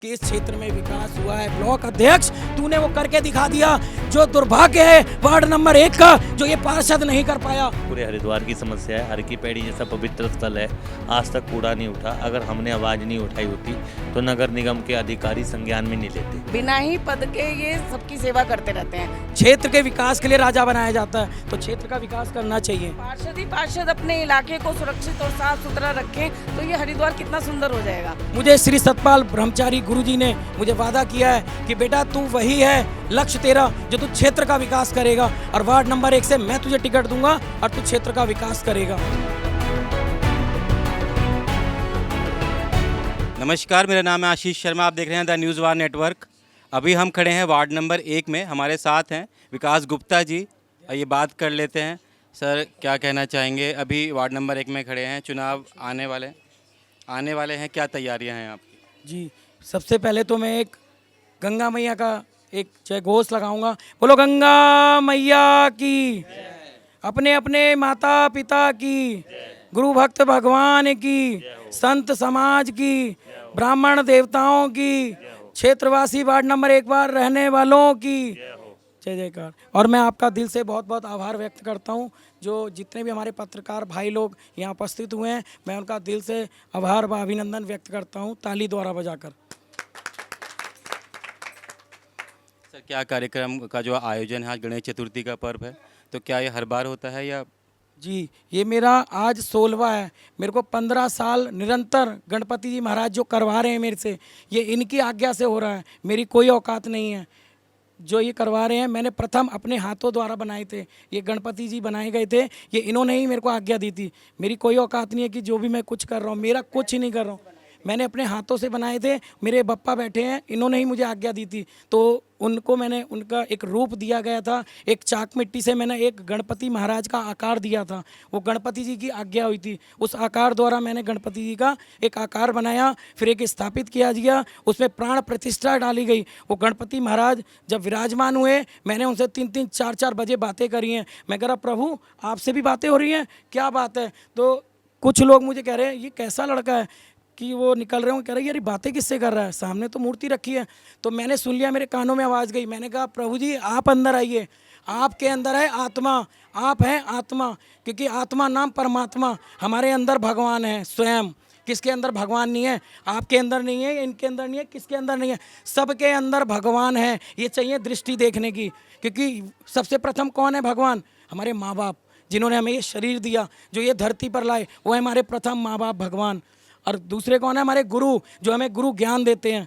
कि इस क्षेत्र में विकास हुआ है। ब्लॉक अध्यक्ष तूने वो करके दिखा दिया, जो दुर्भाग्य है वार्ड नंबर 1 का, जो ये पार्षद नहीं कर पाया। पूरे हरिद्वार की समस्या है। हर की पैड़ी जैसा पवित्र स्थल है, आज तक कूड़ा नहीं उठा। अगर हमने आवाज नहीं उठाई होती तो नगर निगम के अधिकारी संज्ञान में नहीं लेते। बिना ही पद के ये सबकी सेवा करते रहते हैं। क्षेत्र के विकास के लिए राजा बनाया जाता है, तो क्षेत्र का विकास करना चाहिए। पार्षद ही पार्षद अपने इलाके को सुरक्षित और साफ सुथरा रखें तो ये हरिद्वार कितना सुंदर हो जाएगा। मुझे श्री सतपाल ब्रह्मचारी गुरुजी ने मुझे वादा किया है कि बेटा तू वही है लक्ष्य तेरा, जो तू क्षेत्र का विकास करेगा, और वार्ड नंबर 1 से मैं तुझे टिकट दूंगा और तू क्षेत्र का विकास करेगा। नमस्कार, मेरा नाम है आशीष शर्मा। आप देख रहे हैं द न्यूज़ वार नेटवर्क। अभी हम खड़े हैं वार्ड नंबर 1 में। हमारे साथ हैं विकास गुप्ता जी। ये बात कर लेते हैं। सर, क्या कहना चाहेंगे? अभी वार्ड नंबर 1 में खड़े हैं, चुनाव आने वाले हैं, क्या तैयारियां हैं आपकी? जी, सबसे पहले तो मैं एक गंगा मैया का एक जय घोष लगाऊंगा। बोलो गंगा मैया की, अपने अपने माता पिता की, गुरु भक्त भगवान की, संत समाज की, ब्राह्मण देवताओं की, क्षेत्रवासी वार्ड नंबर 1 बार रहने वालों की जय जयकार। और मैं आपका दिल से बहुत बहुत आभार व्यक्त करता हूं, जो जितने भी हमारे पत्रकार भाई लोग यहाँ उपस्थित हुए हैं, मैं उनका दिल से आभार व अभिनंदन व्यक्त करता हूं, ताली द्वारा बजाकर। सर, क्या कार्यक्रम का जो आयोजन है, आज गणेश चतुर्थी का पर्व है, तो क्या ये हर बार होता है या? जी, ये मेरा आज 16वां है। मेरे को 15 साल निरंतर गणपति जी महाराज जो करवा रहे हैं मेरे से, ये इनकी आज्ञा से हो रहा है। मेरी कोई औकात नहीं है। जो ये करवा रहे हैं, मैंने प्रथम अपने हाथों द्वारा बनाए थे। ये गणपति जी बनाए गए थे, ये इन्होंने ही मेरे को आज्ञा दी थी। मेरी कोई औकात नहीं है कि जो भी मैं कुछ कर रहा हूँ, मेरा कुछ ही नहीं कर रहा हूँ। मैंने अपने हाथों से बनाए थे। मेरे बप्पा बैठे हैं, इन्होंने ही मुझे आज्ञा दी थी, तो उनको मैंने उनका एक रूप दिया गया था। एक चाक मिट्टी से मैंने एक गणपति महाराज का आकार दिया था, वो गणपति जी की आज्ञा हुई थी। उस आकार द्वारा मैंने गणपति जी का एक आकार बनाया, फिर एक स्थापित किया गया, उसमें प्राण प्रतिष्ठा डाली गई। वो गणपति महाराज जब विराजमान हुए, मैंने उनसे 3-3, 4-4 बजे बातें करी हैं। मैं कह रहा प्रभु आपसे भी बातें हो रही हैं, क्या बात है? तो कुछ लोग मुझे कह रहे हैं ये कैसा लड़का है कि वो निकल रहे हो, कह रहे यार बातें किससे कर रहा है, सामने तो मूर्ति रखी है। तो मैंने सुन लिया, मेरे कानों में आवाज़ गई। मैंने कहा प्रभु जी आप अंदर आइए, आपके अंदर है आत्मा, आप हैं आत्मा, क्योंकि आत्मा नाम परमात्मा, हमारे अंदर भगवान है स्वयं। किसके अंदर भगवान नहीं है? आपके अंदर नहीं है, इनके अंदर नहीं है, किसके अंदर नहीं है? सबके अंदर भगवान है। ये चाहिए दृष्टि देखने की, क्योंकि सबसे प्रथम कौन है? भगवान। हमारे माँ बाप जिन्होंने हमें ये शरीर दिया, जो ये धरती पर लाए, वो है हमारे प्रथम माँ बाप भगवान। और दूसरे कौन है? हमारे गुरु, जो हमें गुरु ज्ञान देते हैं।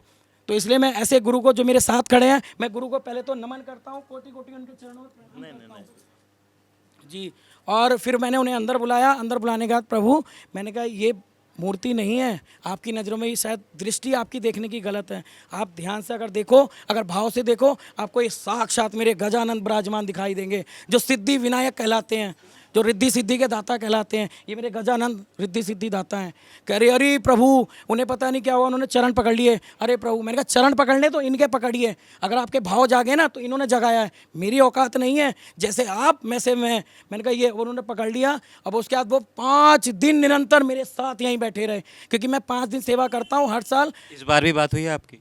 तो इसलिए मैं ऐसे गुरु को, जो मेरे साथ खड़े हैं, मैं गुरु को पहले तो नमन करता हूँ, कोटि कोटि उनके चरणों में प्रणाम करता हूँ जी। और फिर मैंने उन्हें अंदर बुलाया। अंदर बुलाने के बाद प्रभु मैंने कहा ये मूर्ति नहीं है, आपकी नज़रों में ये शायद दृष्टि आपकी देखने की गलत है। आप ध्यान से अगर देखो, अगर भाव से देखो, आपको ये साक्षात मेरे गजानंद विराजमान दिखाई देंगे, जो सिद्धि विनायक कहलाते हैं, जो रिद्धि सिद्धि के दाता कहलाते हैं। ये मेरे गजानंद रिद्धि सिद्धि दाता हैं। कह रहे अरे प्रभु, उन्हें पता नहीं क्या हुआ, उन्होंने चरण पकड़ लिए। अरे प्रभु, मैंने कहा चरण पकड़ने तो इनके पकड़िए, अगर आपके भाव जागे ना तो इन्होंने जगाया है, मेरी औकात नहीं है। जैसे आप मैं से मैंने कहा ये, उन्होंने पकड़ लिया। अब उसके बाद वो 5 दिन निरंतर मेरे साथ यहीं बैठे रहे, क्योंकि मैं 5 दिन सेवा करता हूँ हर साल। इस बार भी बात हुई है आपकी?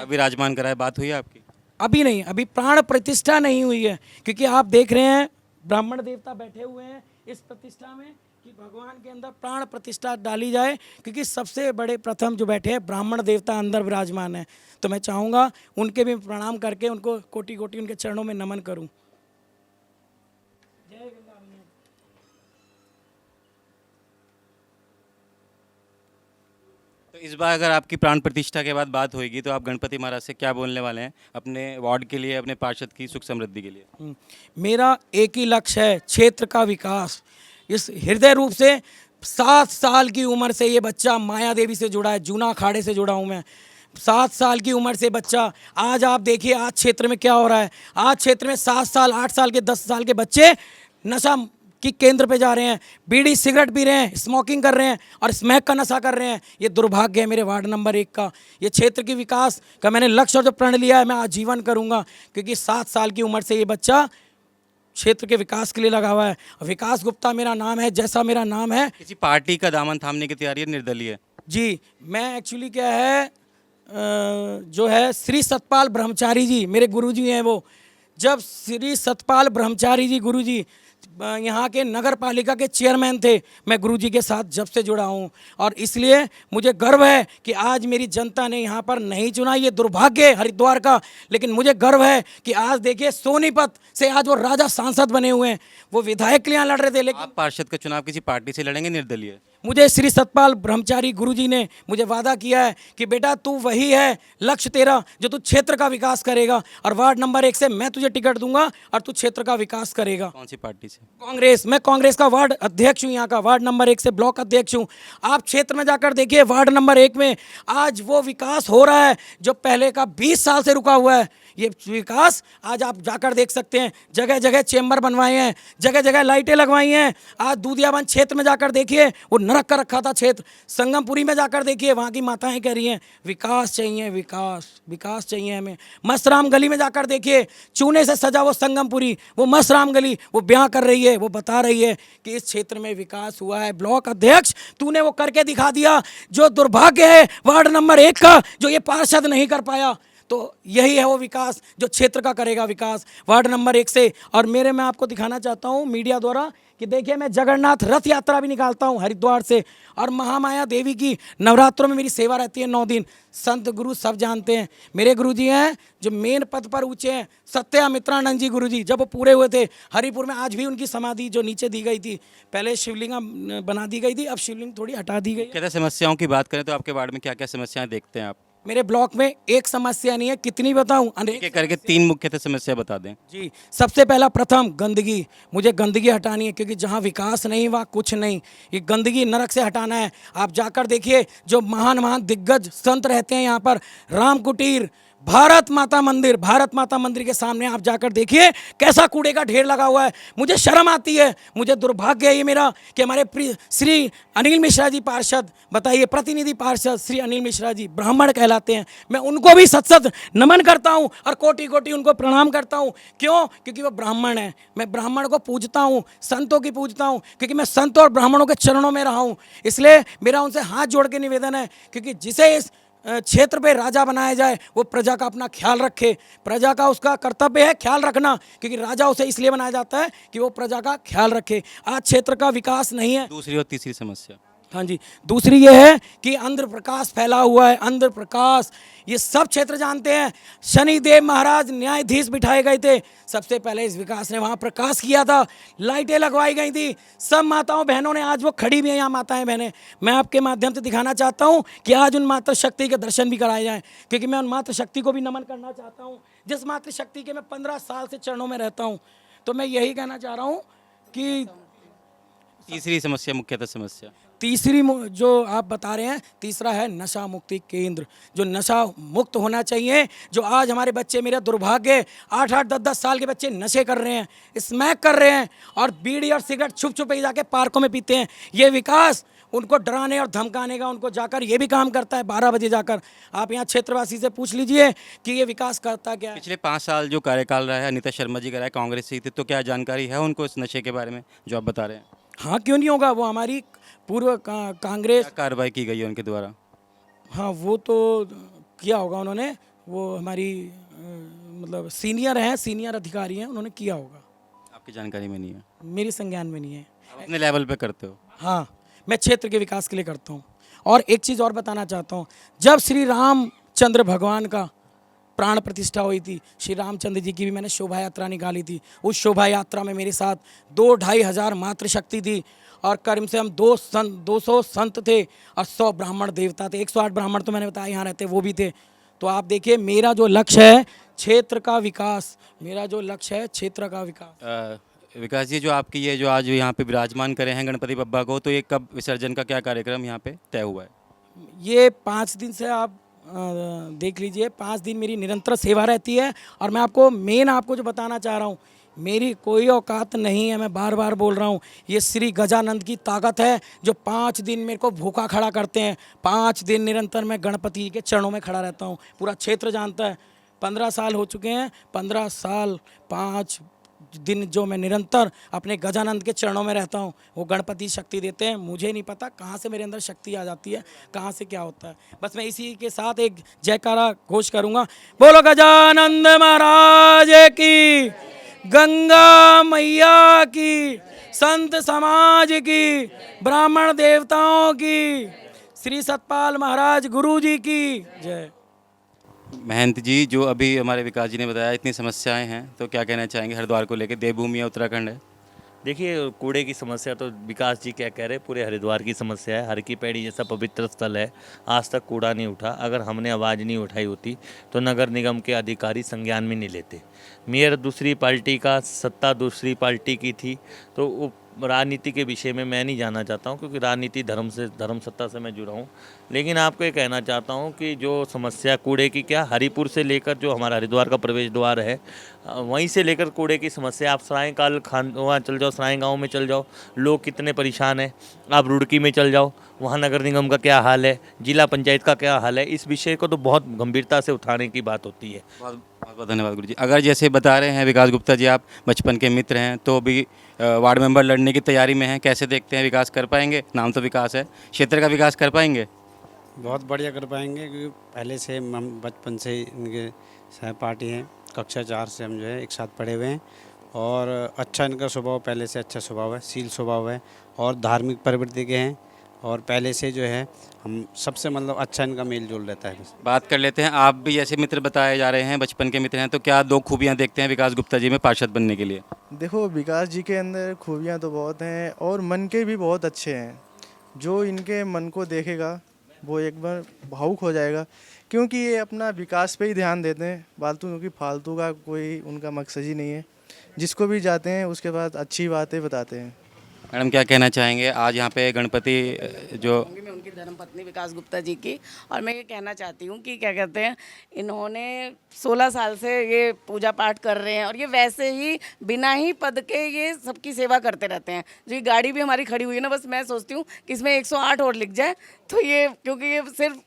विराजमान कराए, बात हुई है आपकी? अभी नहीं, अभी प्राण प्रतिष्ठा नहीं हुई है, क्योंकि आप देख रहे हैं ब्राह्मण देवता बैठे हुए हैं इस प्रतिष्ठा में, कि भगवान के अंदर प्राण प्रतिष्ठा डाली जाए, क्योंकि सबसे बड़े प्रथम जो बैठे हैं ब्राह्मण देवता अंदर विराजमान है। तो मैं चाहूँगा उनके भी प्रणाम करके उनको कोटि कोटि उनके चरणों में नमन करूँ। जय गंगा मैया। तो इस बार अगर आपकी प्राण प्रतिष्ठा के बाद बात होगी, तो आप गणपति महाराज से क्या बोलने वाले हैं अपने वार्ड के लिए, अपने पार्षद की सुख समृद्धि के लिए? मेरा एक ही लक्ष्य है, क्षेत्र का विकास। इस हृदय रूप से 7 साल की उम्र से ये बच्चा माया देवी से जुड़ा है, जूना अखाड़े से जुड़ा हूँ मैं। 7 साल की उम्र से बच्चा, आज आप देखिए आज क्षेत्र में क्या हो रहा है। आज क्षेत्र में 7 साल, 8 साल के, 10 साल के बच्चे नशा की केंद्र पे जा रहे हैं, बीड़ी सिगरेट पी रहे हैं, स्मोकिंग कर रहे हैं और स्मैक का नशा कर रहे हैं। ये दुर्भाग्य है मेरे वार्ड नंबर 1 का। ये क्षेत्र की विकास का मैंने लक्ष्य और जो प्रण लिया है, मैं आजीवन करूँगा, क्योंकि 7 साल की उम्र से ये बच्चा क्षेत्र के विकास के लिए लगा हुआ है। विकास गुप्ता मेरा नाम है, जैसा मेरा नाम है। किसी पार्टी का दामन थामने की तैयारी है, निर्दलीय? जी, मैं एक्चुअली क्या है, जो है श्री सतपाल ब्रह्मचारी जी, मेरे गुरुजी हैं वो। जब श्री सतपाल ब्रह्मचारी जी गुरुजी यहाँ के नगर पालिका के चेयरमैन थे, मैं गुरुजी के साथ जब से जुड़ा हूँ, और इसलिए मुझे गर्व है कि आज मेरी जनता ने यहाँ पर नहीं चुना। ये दुर्भाग्य है हरिद्वार का, लेकिन मुझे गर्व है कि आज देखिए सोनीपत से आज वो राजा सांसद बने हुए हैं। वो विधायक के लिए यहाँ लड़ रहे थे, लेकिन आप पार्षद का चुनाव किसी पार्टी से लड़ेंगे, निर्दलीय? मुझे श्री सतपाल ब्रह्मचारी गुरुजी ने मुझे वादा किया है कि बेटा तू वही है लक्ष्य तेरा जो तू क्षेत्र का विकास करेगा, और वार्ड नंबर 1 से मैं तुझे टिकट दूंगा और तू क्षेत्र का विकास करेगा। कौन सी पार्टी से? कांग्रेस। मैं कांग्रेस का वार्ड अध्यक्ष हूँ, यहाँ का वार्ड नंबर 1 से ब्लॉक अध्यक्ष हूँ। आप क्षेत्र में जाकर देखिए, वार्ड नंबर 1 में आज वो विकास हो रहा है जो पहले का 20 साल से रुका हुआ है। ये विकास आज आप जाकर देख सकते हैं, जगह जगह चेंबर बनवाए हैं, जगह जगह लाइटें लगवाई हैं। आज दूधियाबंद क्षेत्र में जाकर देखिए, वो नरक का रखा था क्षेत्र। संगमपुरी में जाकर देखिए, वहाँ की माताएं कह रही हैं विकास चाहिए, विकास विकास चाहिए हमें। मस्तराम गली में जाकर देखिए, चूने से सजा वो संगमपुरी, वो मस्तराम गली, वो ब्याह कर रही है, वो बता रही है कि इस क्षेत्र में विकास हुआ है। ब्लॉक अध्यक्ष तूने वो करके दिखा दिया, जो दुर्भाग्य है वार्ड नंबर 1 का, जो ये पार्षद नहीं कर पाया। तो यही है वो विकास जो क्षेत्र का करेगा विकास, वार्ड नंबर 1 से। और मैं आपको दिखाना चाहता हूँ मीडिया द्वारा कि देखिए, मैं जगन्नाथ रथ यात्रा भी निकालता हूँ हरिद्वार से, और महामाया देवी की नवरात्रों में मेरी सेवा रहती है 9 दिन। संत गुरु सब जानते हैं, मेरे गुरुजी हैं जो मेन पद पर ऊंचे हैं, सत्यामित्रानंद जी गुरुजी। जब वो पूरे हुए थे हरिपुर में, आज भी उनकी समाधि जो नीचे दी गई थी, पहले शिवलिंग बना दी गई थी, अब शिवलिंग थोड़ी हटा दी गई। क्या समस्याओं की बात करें तो आपके वार्ड में क्या क्या समस्याएं देखते हैं आप? मेरे ब्लॉक में एक समस्या नहीं है, कितनी बताऊं, अनेक करके 3 मुख्यतः समस्या बता दें। जी। सबसे पहला प्रथम गंदगी, मुझे गंदगी हटानी है, क्योंकि जहाँ विकास नहीं वहाँ कुछ नहीं। ये गंदगी नरक से हटाना है। आप जाकर देखिए, जो महान महान दिग्गज संत रहते हैं यहाँ पर, राम कुटीर, भारत माता मंदिर के सामने आप जाकर देखिए कैसा कूड़े का ढेर लगा हुआ है। मुझे शर्म आती है, मुझे दुर्भाग्य है ये मेरा कि हमारे श्री अनिल मिश्रा जी पार्षद, बताइए प्रतिनिधि पार्षद श्री अनिल मिश्रा जी ब्राह्मण कहलाते हैं। मैं उनको भी सत नमन करता हूं और कोटि कोटि उनको प्रणाम करता हूं। क्यों? क्योंकि वो ब्राह्मण है। मैं ब्राह्मण को पूजता हूं, संतों की पूजता हूं, क्योंकि मैं संतों और ब्राह्मणों के चरणों में रहा हूं। इसलिए मेरा उनसे हाथ जोड़ के निवेदन है, क्योंकि जिसे इस क्षेत्र पे राजा बनाया जाए वो प्रजा का अपना ख्याल रखे। प्रजा का उसका कर्तव्य है ख्याल रखना, क्योंकि राजा उसे इसलिए बनाया जाता है कि वो प्रजा का ख्याल रखे। आज क्षेत्र का विकास नहीं है। दूसरी और तीसरी समस्या? हाँ जी, दूसरी ये है कि अंध प्रकाश फैला हुआ है। अंध प्रकाश ये सब क्षेत्र जानते हैं। शनिदेव महाराज न्यायाधीश बिठाए गए थे, सबसे पहले इस विकास ने वहाँ प्रकाश किया था, लाइटें लगवाई गई थी। सब माताओं बहनों ने, आज वो खड़ी भी हैं यहाँ माताएं बहनें, मैं आपके माध्यम से दिखाना चाहता हूँ कि आज उन मातृशक्ति के दर्शन भी कराए जाएँ, क्योंकि मैं उन मातृशक्ति को भी नमन करना चाहता हूँ जिस मातृशक्ति के मैं 15 साल से चरणों में रहता हूँ। तो मैं यही कहना चाह रहा हूँ कि तीसरी समस्या, मुख्यतः समस्या तीसरी जो आप बता रहे हैं, तीसरा है नशा मुक्ति केंद्र, जो नशा मुक्त होना चाहिए। जो आज हमारे बच्चे, मेरा दुर्भाग्य, 8-8, 10-10 साल के बच्चे नशे कर रहे हैं, स्मैक कर रहे हैं, और बीड़ी और सिगरेट छुप छुप के जाके पार्कों में पीते हैं। ये विकास उनको डराने और धमकाने का, उनको जाकर ये भी काम करता है 12 बजे जाकर। आप यहाँ क्षेत्रवासी से पूछ लीजिए कि ये विकास करता क्या है। पिछले 5 साल जो कार्यकाल रहा है, अनीता शर्मा जी का रहा है, कांग्रेस से ही थे, तो क्या जानकारी है उनको इस नशे के बारे में जो आप बता रहे हैं? हाँ, क्यों नहीं होगा, वो हमारी पूर्व कांग्रेस कार्रवाई की गई है उनके द्वारा? हाँ, वो तो किया होगा उन्होंने, वो हमारी मतलब सीनियर हैं, सीनियर अधिकारी हैं, उन्होंने किया होगा। आपकी जानकारी में नहीं है? मेरी संज्ञान में नहीं है। आप अपने लेवल पे करते हो? हाँ, मैं क्षेत्र के विकास के लिए करता हूँ। और एक चीज़ और बताना चाहता हूँ, जब श्री रामचंद्र भगवान का प्राण प्रतिष्ठा हुई थी, श्री रामचंद्र जी की भी मैंने शोभा यात्रा निकाली थी। उस शोभा यात्रा में मेरे साथ 2-2.5 हज़ार मातृशक्ति थी, और करीब से हम 200 संत थे और 100 ब्राह्मण देवता थे। 108 ब्राह्मण तो मैंने बताया यहाँ रहते, वो भी थे। तो आप देखिए, मेरा जो लक्ष्य है क्षेत्र का विकास, मेरा जो लक्ष्य है क्षेत्र का विकास। विकास जी, जो आपकी ये जो आज यहाँ पे विराजमान करे हैं गणपति बप्पा को, तो ये कब विसर्जन का क्या कार्यक्रम यहाँ पे तय हुआ है? ये 5 दिन से आप देख लीजिए, 5 दिन मेरी निरंतर सेवा रहती है। और मैं आपको जो बताना चाह रहा हूँ, मेरी कोई औकात नहीं है, मैं बार बार बोल रहा हूँ। ये श्री गजानंद की ताकत है जो 5 दिन मेरे को भूखा खड़ा करते हैं। 5 दिन निरंतर मैं गणपति के चरणों में खड़ा रहता हूँ। पूरा क्षेत्र जानता है, 15 साल हो चुके हैं, 15 साल 5 दिन जो मैं निरंतर अपने गजानंद के चरणों में रहता हूँ, वो गणपति शक्ति देते हैं। मुझे नहीं पता कहाँ से मेरे अंदर शक्ति आ जाती है, कहाँ से क्या होता है। बस मैं इसी के साथ एक जयकारा घोष करूँगा, बोलो गजानंद महाराज की, गंगा मैया की, संत समाज की, ब्राह्मण देवताओं की, श्री सतपाल महाराज गुरु जी की जय। महंत जी, जो अभी हमारे विकास जी ने बताया इतनी समस्याएं हैं, तो क्या कहना चाहेंगे हरिद्वार को लेकर? देवभूमि है, उत्तराखंड है। देखिए, कूड़े की समस्या तो विकास जी क्या कह रहे हैं, पूरे हरिद्वार की समस्या है। हर की पैड़ी जैसा पवित्र स्थल है, आज तक कूड़ा नहीं उठा। अगर हमने आवाज़ नहीं उठाई होती तो नगर निगम के अधिकारी संज्ञान में नहीं लेते। मेयर दूसरी पार्टी का, सत्ता दूसरी पार्टी की थी, तो वो राजनीति के विषय में मैं नहीं जाना चाहता हूँ, क्योंकि राजनीति धर्म सत्ता से मैं जुड़ा हूँ। लेकिन आपको ये कहना चाहता हूँ कि जो समस्या कूड़े की, क्या हरिपुर से लेकर जो हमारा हरिद्वार का प्रवेश द्वार है, वहीं से लेकर कूड़े की समस्या, आप सरायकाल खान वहाँ चल जाओ, सराय गाँव में चल जाओ, लोग कितने परेशान हैं। आप रुड़की में चल जाओ, वहाँ नगर निगम का क्या हाल है, जिला पंचायत का क्या हाल है। इस विषय को तो बहुत गंभीरता से उठाने की बात होती है। बहुत बहुत धन्यवाद गुरु जी। अगर जैसे बता रहे हैं विकास गुप्ता जी, आप बचपन के मित्र हैं, तो अभी वार्ड मेंबर लड़ने की तैयारी में हैं, कैसे देखते हैं, विकास कर पाएंगे? नाम तो विकास है, क्षेत्र का विकास कर पाएंगे? बहुत बढ़िया कर पाएंगे, क्योंकि पहले से हम बचपन से ही इनके सहपाठी हैं। कक्षा 4 से हम जो है एक साथ पढ़े हुए हैं, और अच्छा इनका स्वभाव, पहले से अच्छा स्वभाव है, शील स्वभाव है, और धार्मिक प्रवृत्ति के हैं, और पहले से जो है हम सबसे मतलब अच्छा इनका मेल जोल रहता है। बात कर लेते हैं, आप भी ऐसे मित्र बताए जा रहे हैं, बचपन के मित्र हैं, तो क्या 2 खूबियाँ देखते हैं विकास गुप्ता जी में पार्षद बनने के लिए? देखो, विकास जी के अंदर खूबियाँ तो बहुत हैं और मन के भी बहुत अच्छे हैं। जो इनके मन को देखेगा वो एक बार भावुक हो जाएगा, क्योंकि ये अपना विकास पे ही ध्यान देते हैं, क्योंकि फालतू का कोई उनका मकसद ही नहीं है। जिसको भी जाते हैं उसके बाद अच्छी बातें बताते हैं। मैडम, क्या कहना चाहेंगे? आज यहाँ पे गणपति जो मैं उनकी धर्मपत्नी विकास गुप्ता जी की, और मैं ये कहना चाहती हूँ कि क्या कहते हैं, इन्होंने 16 साल से ये पूजा पाठ कर रहे हैं, और ये वैसे ही बिना ही पद के ये सबकी सेवा करते रहते हैं। जो ये गाड़ी भी हमारी खड़ी हुई है ना, बस मैं सोचती हूँ कि इसमें 108 और लिख जाए तो ये, क्योंकि ये सिर्फ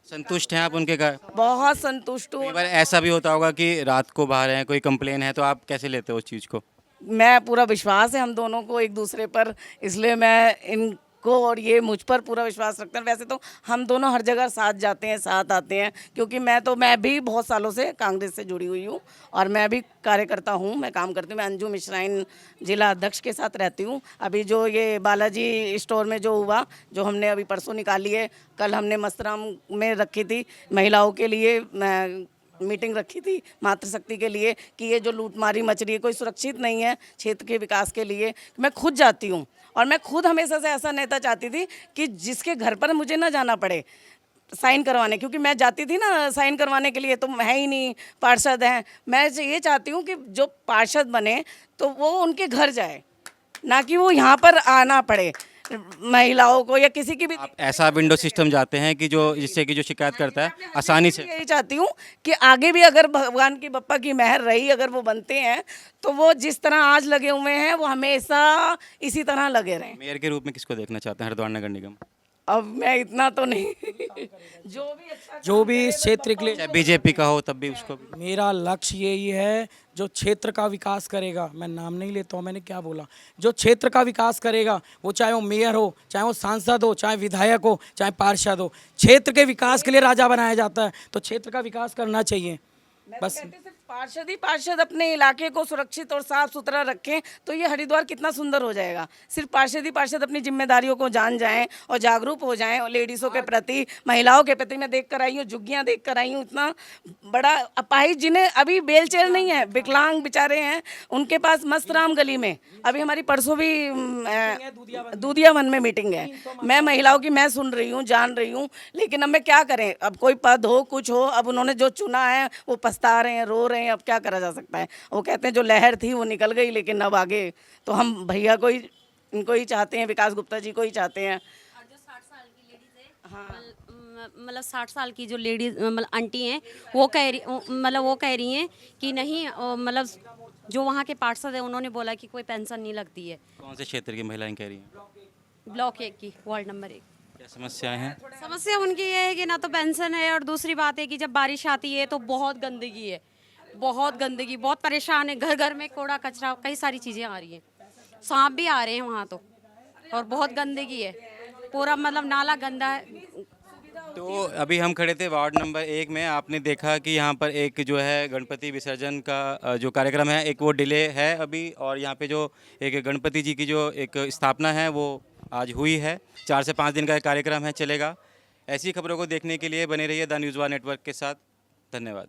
संतुष्ट हैं आप उनके का? बहुत संतुष्ट हूँ। कई बार ऐसा भी होता होगा कि रात को बाहर हैं, कोई कंप्लेन है, तो आप कैसे लेते हो उस चीज़ को? मैं पूरा विश्वास है हम दोनों को एक दूसरे पर, इसलिए मैं इनको और ये मुझ पर पूरा विश्वास रखते हैं। वैसे तो हम दोनों हर जगह साथ जाते हैं, साथ आते हैं, क्योंकि मैं भी बहुत सालों से कांग्रेस से जुड़ी हुई हूँ, और मैं भी कार्यकर्ता हूँ, मैं काम करती हूँ। मैं अंजुम मिश्राइन जिला अध्यक्ष के साथ रहती हूँ। अभी जो ये बालाजी स्टोर में जो हुआ, जो हमने अभी परसों निकाली है, कल हमने मस्तराम में रखी थी, महिलाओं के लिए मीटिंग रखी थी, मातृशक्ति के लिए, कि ये जो लूटमारी मच रही है कोई सुरक्षित नहीं है क्षेत्र के विकास के लिए। मैं खुद जाती हूँ, और मैं खुद हमेशा से ऐसा नेता चाहती थी कि जिसके घर पर मुझे ना जाना पड़े साइन करवाने, क्योंकि मैं जाती थी ना साइन करवाने के लिए, तो है ही नहीं पार्षद हैं। मैं ये चाहती हूँ कि जो पार्षद बने तो वो उनके घर जाए, ना कि वो यहाँ पर आना पड़े महिलाओं को या किसी की भी। आप ऐसा विंडो सिस्टम जाते हैं कि जो जिससे कि जो शिकायत करता है आसानी से? यही चाहती हूँ कि आगे भी अगर भगवान की बप्पा की मेहर रही, अगर वो बनते हैं तो वो जिस तरह आज लगे हुए हैं वो हमेशा इसी तरह लगे रहें। मेयर के रूप में किसको देखना चाहते हैं हरिद्वार नगर निगम? अब मैं इतना तो नहीं जो भी इस क्षेत्र के लिए, चाहे बीजेपी का हो तब भी उसको भी। मेरा लक्ष्य यही है, जो क्षेत्र का विकास करेगा, मैं नाम नहीं लेता हूँ, मैंने क्या बोला, जो क्षेत्र का विकास करेगा, वो चाहे वो मेयर हो, चाहे वो सांसद हो, चाहे विधायक हो, चाहे पार्षद हो, क्षेत्र के विकास के लिए राजा बनाया जाता है, तो क्षेत्र का विकास करना चाहिए। बस पार्षद अपने इलाके को सुरक्षित और साफ सुथरा रखें तो ये हरिद्वार कितना सुंदर हो जाएगा। सिर्फ पार्षद अपनी जिम्मेदारियों को जान जाएं और जागरूक हो जाएं, और लेडीज़ों के प्रति, महिलाओं के प्रति। मैं देख कर आई हूँ, झुग्गियाँ देख कर आई हूँ, इतना बड़ा अपाहिज जिन्हें अभी बेल चेल नहीं है, विकलांग बेचारे हैं, उनके पास मस्तराम गली में अभी हमारी परसों भी दूधिया वन में मीटिंग है। मैं महिलाओं की मैं सुन रही हूँ, जान रही हूँ, लेकिन अब मैं क्या करें, अब कोई पद हो कुछ हो, अब उन्होंने जो चुना है वो पछता रहे हैं, रो रहे हैं, अब क्या करा जा सकता है। वो कहते हैं जो लहर थी वो निकल गई, लेकिन अब आगे तो हम भैया को ही, इनको ही चाहते हैं, विकास गुप्ता जी को ही चाहते हैं। जो 60 साल की लेडीज है, मतलब 60 साल की जो लेडीज मतलब आंटी हैं, वो कह रही हैं कि नहीं, मतलब जो वहाँ के पार्षद है उन्होंने बोला कि कोई पेंशन नहीं लगती है। कौन से क्षेत्र की महिलाएं कह रही हैं? ब्लॉक 1 की, वार्ड नंबर 1। क्या समस्याएं हैं? समस्या उनकी ये है कि ना तो पेंशन है, और दूसरी बात है कि जब बारिश आती है तो बहुत गंदगी है, बहुत गंदगी, बहुत परेशान है, घर घर में कूड़ा कचरा, कई सारी चीज़ें आ रही हैं, सांप भी आ रहे हैं वहाँ तो, और बहुत गंदगी है, पूरा मतलब नाला गंदा है। तो अभी हम खड़े थे वार्ड नंबर 1 में, आपने देखा कि यहाँ पर एक जो है गणपति विसर्जन का जो कार्यक्रम है एक वो डिले है अभी, और यहाँ पे जो एक गणपति जी की जो एक स्थापना है वो आज हुई है। 4 से 5 दिन का कार्यक्रम है, चलेगा। ऐसी खबरों को देखने के लिए बने रहिए द न्यूज़ वन नेटवर्क के साथ। धन्यवाद।